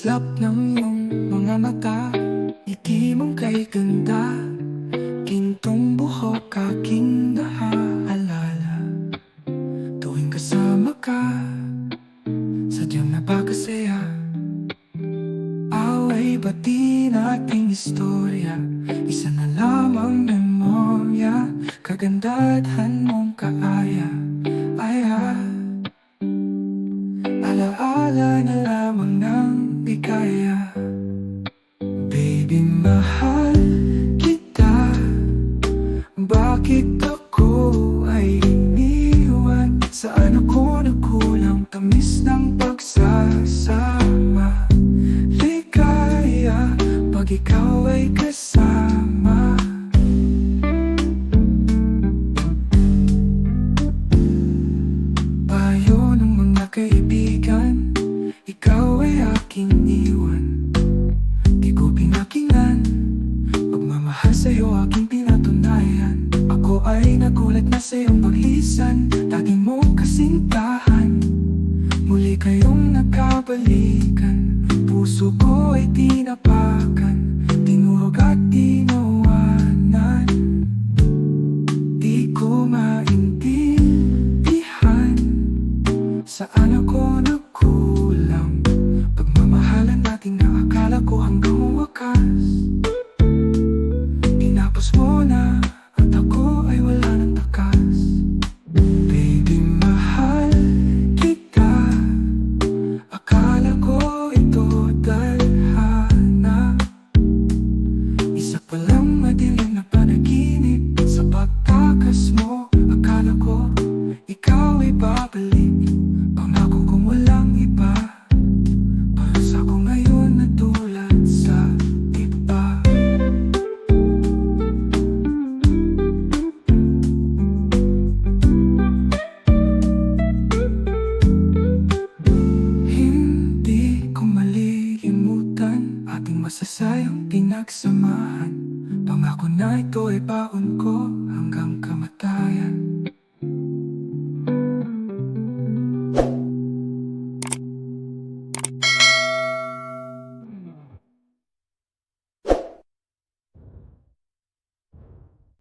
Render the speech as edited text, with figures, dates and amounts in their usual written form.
Islap ng iyong mga mata, ngiti mong kay ganda, gintong buhok aking naaalala. Tuwing kasama ka, sadyang napakasaya. Away bati nating istorya, isa na lamang memorya, kagandahan mong kaaya. Alaala na lamang ng di kaya. Baby, mahal kita. Bakit ako ay iniwan? Saan ako nagkulang? Tamis ng pagsasama, ligaya pag ikaw ay kasama. Payo ng mga kaibigan, ikaw ay aking iwan. Di ko pinakingan, pagmamahal sa'yo aking pinatunayan. Ako ay nagulat na sa'yong paglisan, dati mong kasintahan. Muli kayong nagkabalikan, puso ko ay tinapakan, tinurog at tinawanan. Di ko maintindihan, saan ako nagkulang? Pagmamahalan natin na akala ko hanggang wakas, tinapos mo na at ako ay wala ng takas. Baby, mahal kita. Akala ko ito tadhana, isa palang madilim na panaginip. Sa pagtakas mo, akala ko ikaw ay babalik. Pangako kong walang iba, paras ako ngayon na tulad sa iba. Hindi ko malilimutan ating masasayang pinagsamahan. Pangako na ito ay baon ko